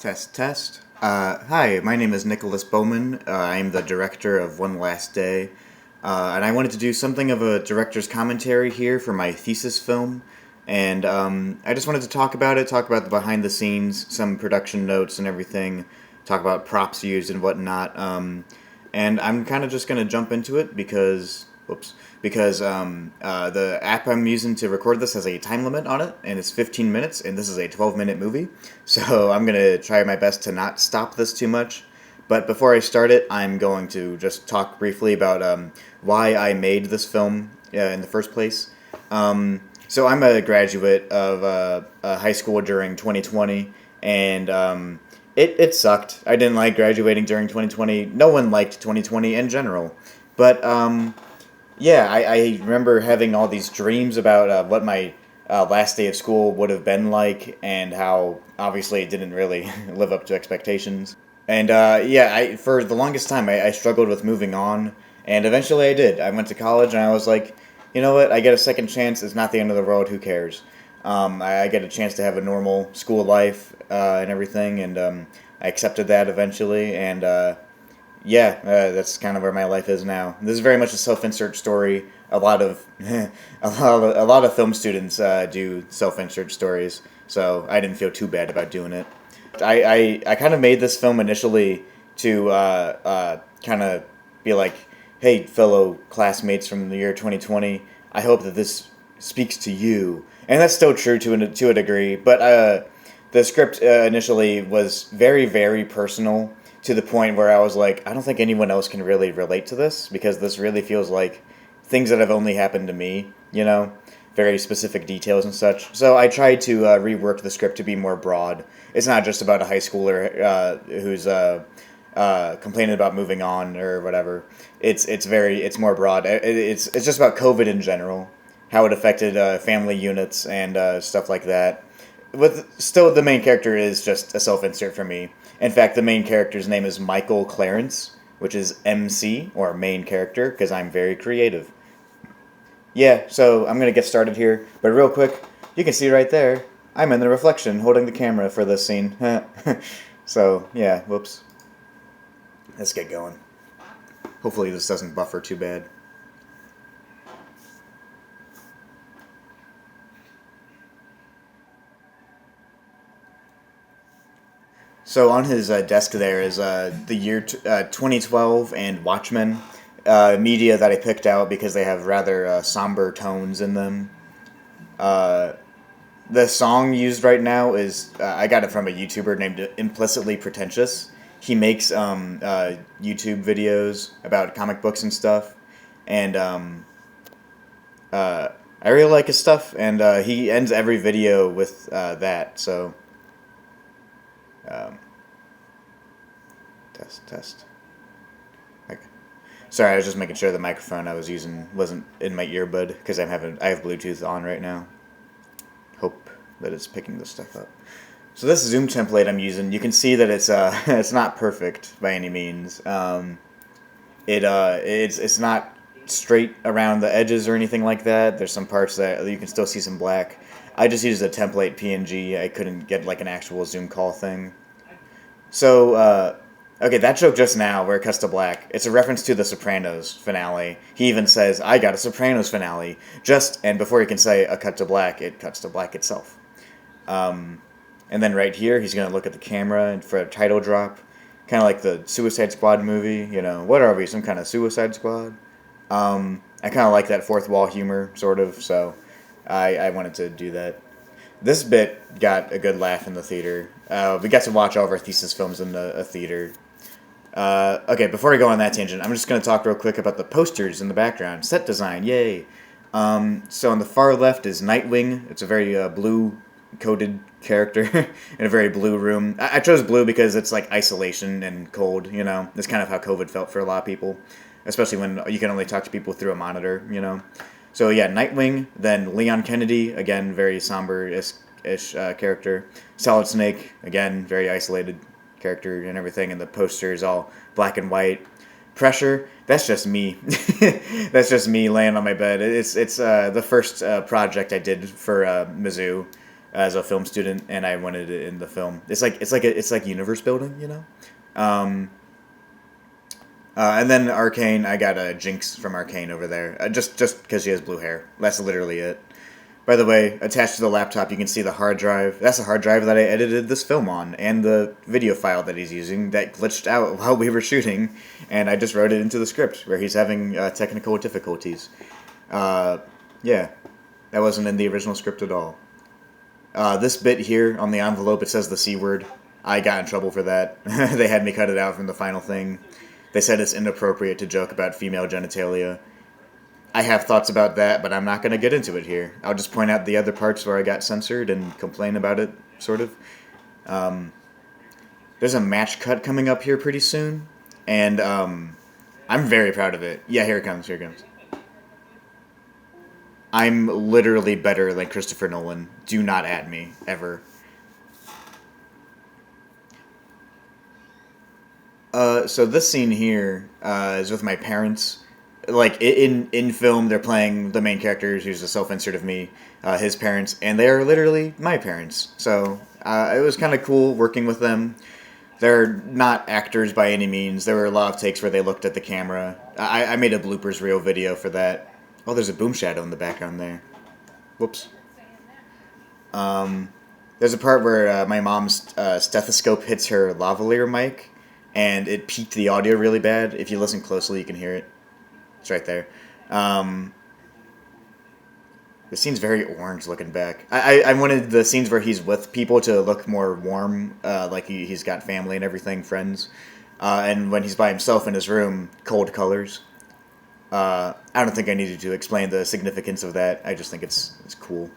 Test, test. Hi, my name is Nicholas Bowman. I am the director of One Last Day, and I wanted to do something of a director's commentary here for my thesis film. And I just wanted to talk about the behind the scenes, some production notes and everything, talk about props used and whatnot. And I'm kind of just going to jump into it because the app I'm using to record this has a time limit on it, and it's 15 minutes, and this is a 12-minute movie. So I'm going to try my best to not stop this too much. But before I start it, I'm going to just talk briefly about why I made this film in the first place. So I'm a graduate of high school during 2020, and it sucked. I didn't like graduating during 2020. No one liked 2020 in general. But yeah, I remember having all these dreams about what my last day of school would have been like, and how obviously it didn't really live up to expectations. And yeah, for the longest time I struggled with moving on, and eventually I did. I went to college, and I was like, you know what? I get a second chance. It's not the end of the world. Who cares? I get a chance to have a normal school life and everything, and I accepted that eventually, and yeah, that's kind of where my life is now. This is very much a self-insert story. A lot of a lot of film students do self-insert stories, so I didn't feel too bad about doing it. I kind of made this film initially to kind of be like, hey, fellow classmates from the year 2020, I hope that this speaks to you. And that's still true to a degree, but the script initially was very, very personal, to the point where I was like, I don't think anyone else can really relate to this, because this really feels like things that have only happened to me, you know? Very specific details and such. So I tried to rework the script to be more broad. It's not just about a high schooler who's complaining about moving on or whatever. It's more broad. It's just about COVID in general, how it affected family units and stuff like that. But still, the main character is just a self-insert for me. In fact, the main character's name is Michael Clarence, which is MC, or main character, because I'm very creative. Yeah, so I'm going to get started here, but real quick, you can see right there, I'm in the reflection holding the camera for this scene. So, yeah, whoops. Let's get going. Hopefully this doesn't buffer too bad. So on his desk there is the year 2012 and Watchmen, media that I picked out because they have rather somber tones in them. Uh, the song used right now is I got it from a YouTuber named Implicitly Pretentious. He makes YouTube videos about comic books and stuff, and I really like his stuff. And he ends every video with that. So um, test. Okay. Sorry, I was just making sure the microphone I was using wasn't in my earbud, because I have Bluetooth on right now. Hope that it's picking this stuff up. So this Zoom template I'm using, you can see that it's it's not perfect by any means. It's not straight around the edges or anything like that. There's some parts that you can still see some black. I just used a template PNG. I couldn't get like an actual Zoom call thing. So, okay, that joke just now, where it cuts to black, it's a reference to the Sopranos finale. He even says, I got a Sopranos finale. And before he can say a cut to black, it cuts to black itself. And then right here, he's going to look at the camera for a title drop. Kind of like the Suicide Squad movie, you know, what are we, some kind of Suicide Squad? I kind of like that fourth wall humor, sort of, so I wanted to do that. This bit got a good laugh in the theater. We got to watch all of our thesis films in a theater. Okay, before I go on that tangent, I'm just going to talk real quick about the posters in the background. Set design, yay! So on the far left is Nightwing. It's a very blue-coded character in a very blue room. I chose blue because it's like isolation and cold, you know? It's kind of how COVID felt for a lot of people, especially when you can only talk to people through a monitor, you know? So yeah, Nightwing, then Leon Kennedy, again, very somber-ish character. Solid Snake, again, very isolated character and everything, and the poster is all black and white. Pressure, that's just me. That's just me laying on my bed. It's the first project I did for Mizzou. as a film student, and I wanted it in the film. It's like universe building, you know. Um, and then Arcane, I got a Jinx from Arcane over there, just because she has blue hair. That's literally it. By the way, attached to the laptop, you can see the hard drive. That's the hard drive that I edited this film on, and the video file that he's using that glitched out while we were shooting, and I just wrote it into the script where he's having technical difficulties. Uh, yeah, that wasn't in the original script at all. This bit here on the envelope, it says the C word. I got in trouble for that. They had me cut it out from the final thing. They said it's inappropriate to joke about female genitalia. I have thoughts about that, but I'm not going to get into it here. I'll just point out the other parts where I got censored and complain about it, sort of. There's a match cut coming up here pretty soon, and I'm very proud of it. Yeah, here it comes, here it comes. I'm literally better than Christopher Nolan. Do not at me, ever. So this scene here is with my parents. Like, in film, they're playing the main characters, who's a self-insert of me, his parents, and they are literally my parents. So it was kind of cool working with them. They're not actors by any means. There were a lot of takes where they looked at the camera. I made a bloopers reel video for that. Oh, there's a boom shadow in the background there. Whoops. There's a part where my mom's stethoscope hits her lavalier mic, and it peaked the audio really bad. If you listen closely, you can hear it. It's right there. The scene's very orange looking back. I wanted the scenes where he's with people to look more warm, like he's got family and everything, friends. And when he's by himself in his room, cold colors. I don't think I needed to explain the significance of that. I just think it's cool.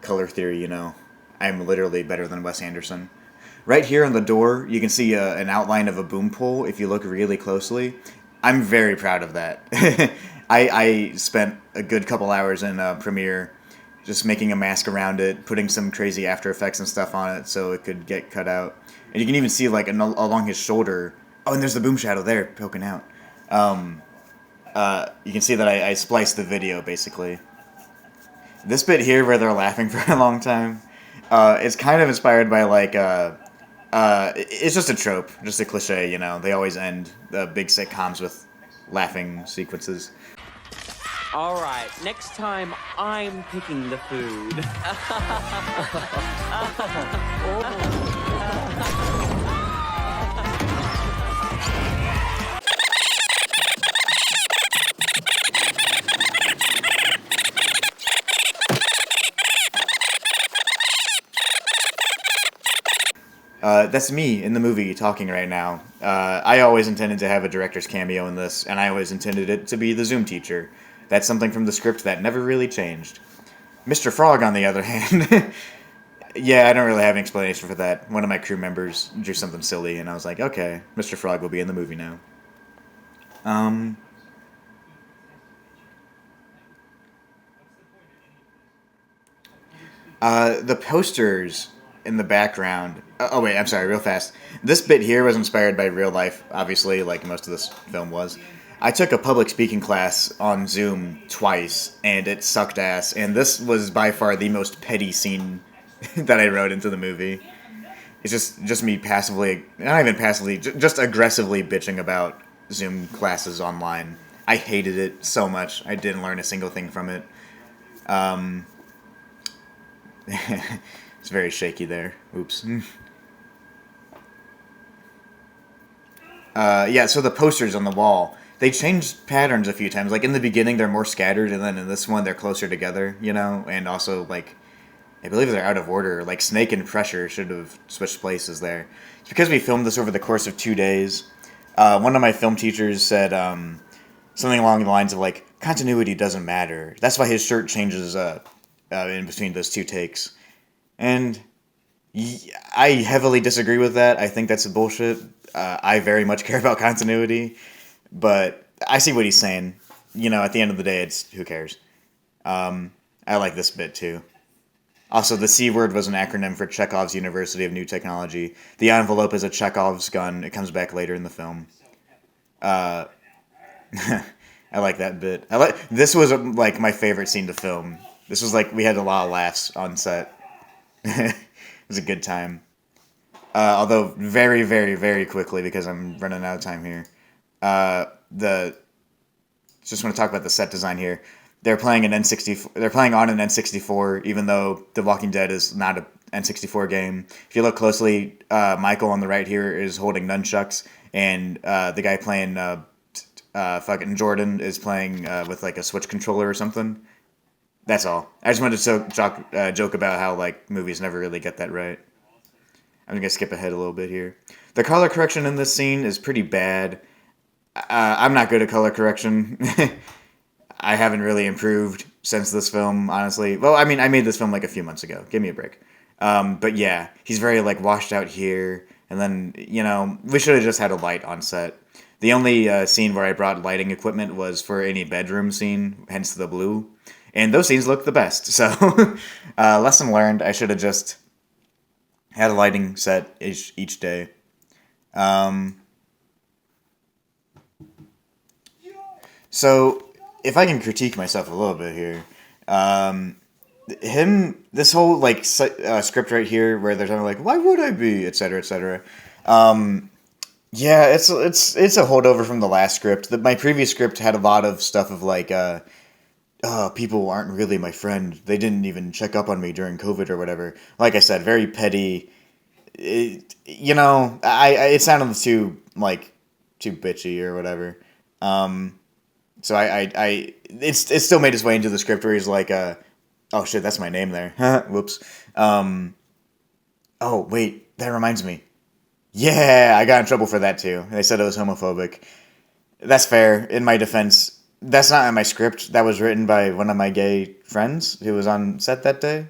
Color theory, you know. I'm literally better than Wes Anderson. Right here on the door, you can see an outline of a boom pole if you look really closely. I'm very proud of that. I spent a good couple hours in Premiere just making a mask around it, putting some crazy After Effects and stuff on it so it could get cut out. And you can even see, like, along his shoulder... Oh, and there's the boom shadow there, poking out. You can see that I spliced the video, basically. This bit here, where they're laughing for a long time, it's kind of inspired by, like... it's just a trope, just a cliche, you know. They always end the big sitcoms with laughing sequences. All right, next time I'm picking the food. That's me in the movie talking right now. I always intended to have a director's cameo in this, and I always intended it to be the Zoom teacher. That's something from the script that never really changed. Mr. Frog, on the other hand, yeah, I don't really have an explanation for that. One of my crew members drew something silly, and I was like, okay, Mr. Frog will be in the movie now. The posters in the background... Oh, wait, I'm sorry, real fast. This bit here was inspired by real life, obviously, like most of this film was. I took a public speaking class on Zoom twice, and it sucked ass, and this was by far the most petty scene that I wrote into the movie. It's just me passively, not even passively, just aggressively bitching about Zoom classes online. I hated it so much. I didn't learn a single thing from it. It's very shaky there. Oops. Yeah, so the posters on the wall, they changed patterns a few times. Like, in the beginning, they're more scattered, and then in this one, they're closer together, you know? And also, like, I believe they're out of order. Like, Snake and Pressure should have switched places there. It's because we filmed this over the course of 2 days. One of my film teachers said something along the lines of, like, continuity doesn't matter. That's why his shirt changes in between those two takes. And I heavily disagree with that. I think that's bullshit. I very much care about continuity. But I see what he's saying. You know, at the end of the day, it's who cares. I like this bit, too. Also, the C word was an acronym for Chekhov's University of New Technology. The envelope is a Chekhov's gun. It comes back later in the film. I like that bit. This was, like, my favorite scene to film. This was, like, we had a lot of laughs on set. It was a good time. Although very, very, very quickly because I'm running out of time here. The just want to talk about the set design here. They're playing an N64. They're playing on an N64, even though The Walking Dead is not a N64 game. If you look closely, Michael on the right here is holding nunchucks, and the guy playing fucking Jordan is playing with like a Switch controller or something. That's all. I just wanted to joke about how like movies never really get that right. I'm gonna skip ahead a little bit here. The color correction in this scene is pretty bad. I'm not good at color correction. I haven't really improved since this film, honestly. Well, I mean, I made this film like a few months ago. Give me a break. But yeah, he's very like washed out here, and then we should have just had a light on set. The only scene where I brought lighting equipment was for any bedroom scene, hence the blue, and those scenes look the best. So, lesson learned. I should have just had a lighting set each day. So, if I can critique myself a little bit here, this whole like script right here, where they're talking like, "Why would I be?" etc. etc. Yeah, it's a holdover from the last script. My previous script had a lot of stuff of like, oh, people aren't really my friend. They didn't even check up on me during COVID or whatever. Like I said, very petty. It sounded too bitchy or whatever. So it still made its way into the script where he's like, oh shit, that's my name there. Whoops. Oh wait, that reminds me. Yeah, I got in trouble for that too. They said it was homophobic. That's fair. In my defense, that's not in my script. That was written by one of my gay friends who was on set that day.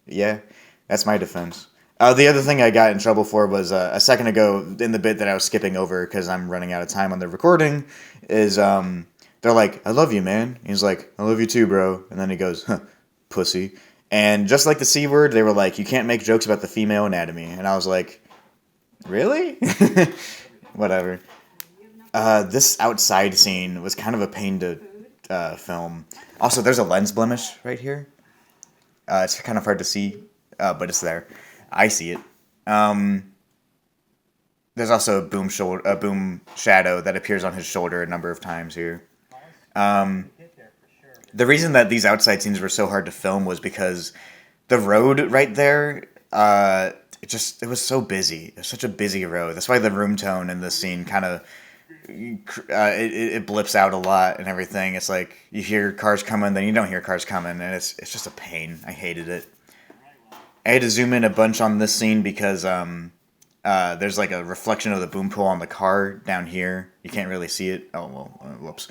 Yeah, that's my defense. The other thing I got in trouble for was a second ago in the bit that I was skipping over because I'm running out of time on the recording. Is they're like, "I love you, man." He's like, "I love you too, bro." And then he goes, huh, "Pussy." And just like the C word, they were like, "You can't make jokes about the female anatomy." And I was like, "Really?" Whatever. This outside scene was kind of a pain to film. Also, there's a lens blemish right here. It's kind of hard to see, but it's there. I see it. There's also a boom shadow that appears on his shoulder a number of times here. The reason that these outside scenes were so hard to film was because the road right there, it was so busy. It was such a busy road. That's why the room tone in this scene kind of it blips out a lot and everything. It's like you hear cars coming, then you don't hear cars coming, and it's just a pain. I hated it. I had to zoom in a bunch on this scene because there's like a reflection of the boom pole on the car down here. You can't really see it. Oh well, whoops.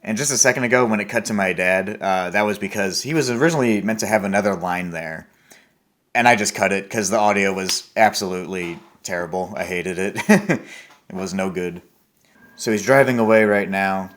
And just a second ago, when it cut to my dad, that was because he was originally meant to have another line there, and I just cut it because the audio was absolutely terrible. I hated it. It was no good. So he's driving away right now.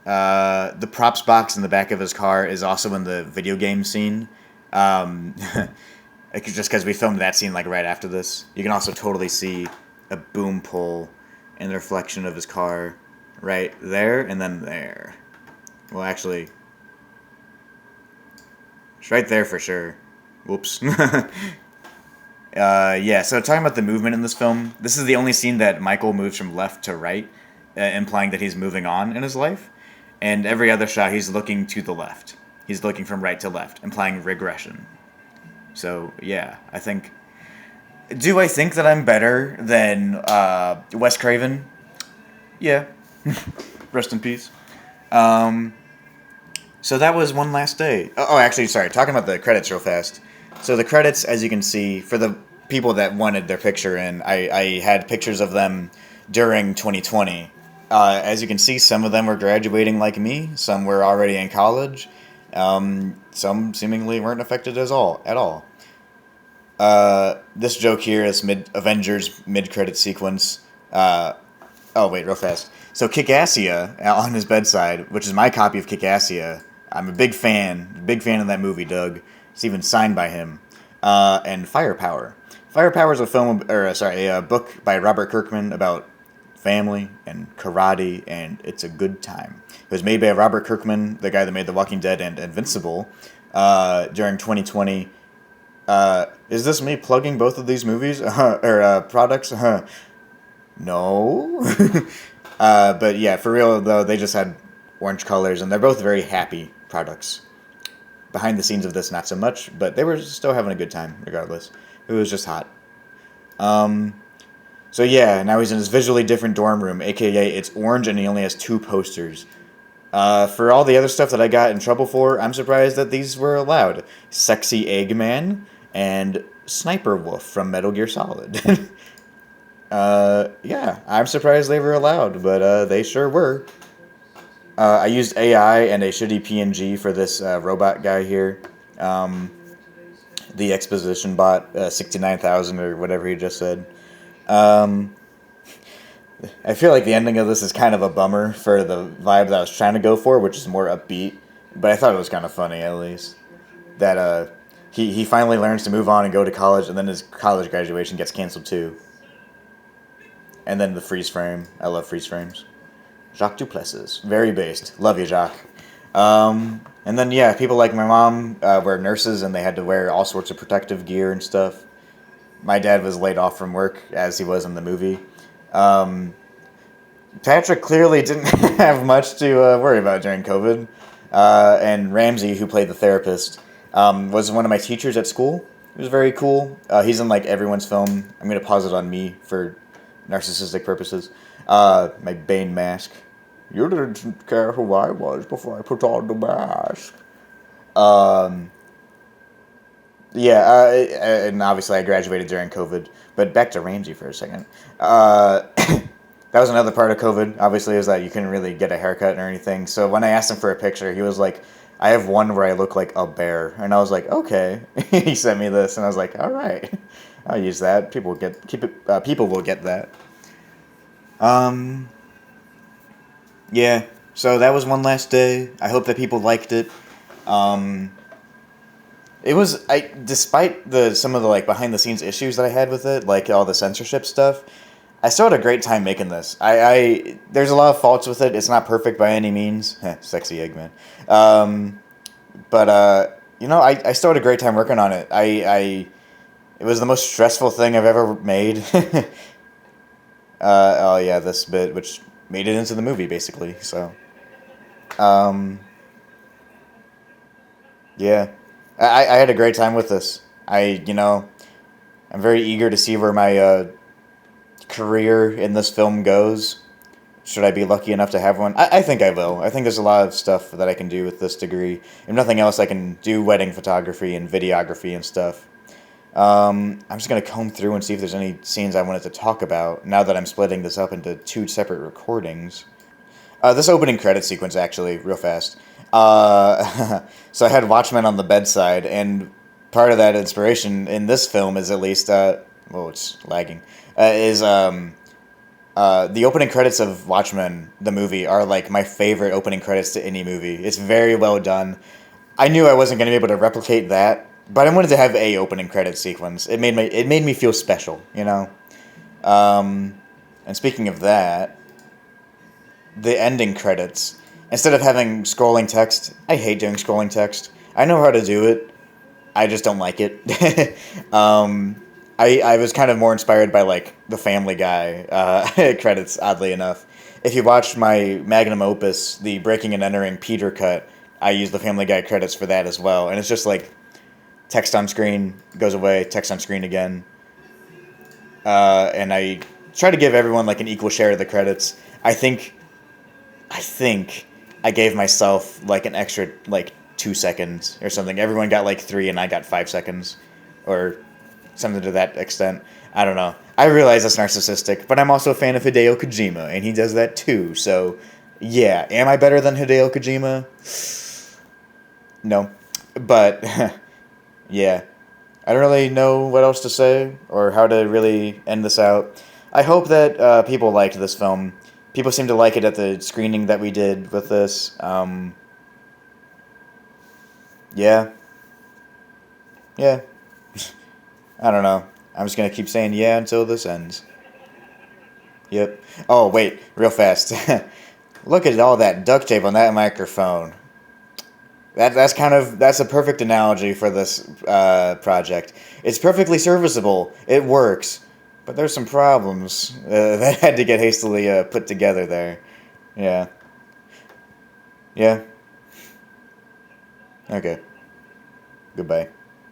The props box in the back of his car is also in the video game scene. Just because we filmed that scene like right after this. You can also totally see a boom pole in the reflection of his car right there and then there. Well, actually, it's right there for sure. Whoops. Yeah, so talking about the movement in this film, this is the only scene that Michael moves from left to right, implying that he's moving on in his life. And every other shot, he's looking to the left. He's looking from right to left, implying regression. So, yeah, I think... Do I think that I'm better than Wes Craven? Yeah. Rest in peace. So that was One Last Day. Oh, actually, sorry, talking about the credits real fast. So the credits, as you can see, for the people that wanted their picture in, I had pictures of them during 2020. As you can see, some of them were graduating like me. Some were already in college. Some seemingly weren't affected at all. This joke here is Avengers mid-credit sequence. Oh, wait, real fast. So Kick-Assia on his bedside, which is my copy of Kick-Assia. I'm a big fan of that movie, Doug. It's even signed by him. And Firepower. Firepower is a book by Robert Kirkman about family and karate, and it's a good time. It was made by Robert Kirkman, the guy that made The Walking Dead and Invincible, during 2020. Is this me plugging both of these movies or products? No. But yeah, for real though, they just had orange colors, and they're both very happy products. Behind the scenes of this, not so much, but they were still having a good time regardless. It was just hot. Um, so yeah, now he's in his visually different dorm room, aka it's orange and he only has two posters. For all the other stuff that I got in trouble for, I'm surprised that these were allowed. Sexy Eggman and Sniper Wolf from Metal Gear Solid. Yeah, I'm surprised they were allowed, but they sure were. I used AI and a shitty PNG for this robot guy here. Um, the exposition bot, 69,000 or whatever he just said. Um, I feel like the ending of this is kind of a bummer for the vibe that I was trying to go for, which is more upbeat. But I thought it was kind of funny, at least. That he finally learns to move on and go to college, and then his college graduation gets canceled too. And then the freeze frame. I love freeze frames. Jacques Duplessis. Very based. Love you, Jacques. And then, yeah, people like my mom were nurses, and they had to wear all sorts of protective gear and stuff. My dad was laid off from work, as he was in the movie. Um, Patrick clearly didn't have much to worry about during COVID. And Ramsey, who played the therapist, was one of my teachers at school. It was very cool. He's in like everyone's film. I'm going to pause it on me for narcissistic purposes. My Bane mask. You didn't care who I was before I put on the mask. Um, yeah, and obviously I graduated during COVID. But back to Ramsey for a second. That was another part of COVID, obviously, is that you couldn't really get a haircut or anything. So when I asked him for a picture, he was like, I have one where I look like a bear. And I was like, okay. He sent me this, and I was like, all right. I'll use that. People will get that. Um, yeah. So that was one last day. I hope that people liked it. Um, despite some of the like behind the scenes issues that I had with it, like all the censorship stuff, I still had a great time making this. There's a lot of faults with it. It's not perfect by any means. Sexy Eggman. But I still had a great time working on it. It was the most stressful thing I've ever made. Oh yeah, this bit, which made it into the movie basically. So, um, yeah, I had a great time with this. I'm very eager to see where my career in this film goes. Should I be lucky enough to have one? I think I will. I think there's a lot of stuff that I can do with this degree. If nothing else, I can do wedding photography and videography and stuff. I'm just going to comb through and see if there's any scenes I wanted to talk about now that I'm splitting this up into two separate recordings. This opening credit sequence, actually, real fast. So I had Watchmen on the bedside, and part of that inspiration in this film is at least, whoa, it's lagging, the opening credits of Watchmen, the movie, are like my favorite opening credits to any movie. It's very well done. I knew I wasn't going to be able to replicate that, but I wanted to have a opening credit sequence. It made me feel special, you know. And speaking of that, the ending credits, instead of having scrolling text, I hate doing scrolling text. I know how to do it. I just don't like it. I was kind of more inspired by like the Family Guy credits, oddly enough. If you watch my magnum opus, the Breaking and Entering Peter cut, I use the Family Guy credits for that as well. And it's just like text on screen, goes away, text on screen again. And I try to give everyone like an equal share of the credits. I think I gave myself like an extra like 2 seconds or something. Everyone got like 3 and I got 5 seconds. Or something to that extent. I don't know. I realize that's narcissistic, but I'm also a fan of Hideo Kojima, and he does that too. So, yeah. Am I better than Hideo Kojima? No. But, yeah. I don't really know what else to say or how to really end this out. I hope that people liked this film. People seem to like it at the screening that we did with this. Yeah. Yeah. I don't know. I'm just going to keep saying yeah until this ends. Yep. Oh, wait. Real fast. Look at all that duct tape on that microphone. That's a perfect analogy for this project. It's perfectly serviceable. It works, but there's some problems that had to get hastily put together there. Yeah. Yeah. Okay. Goodbye.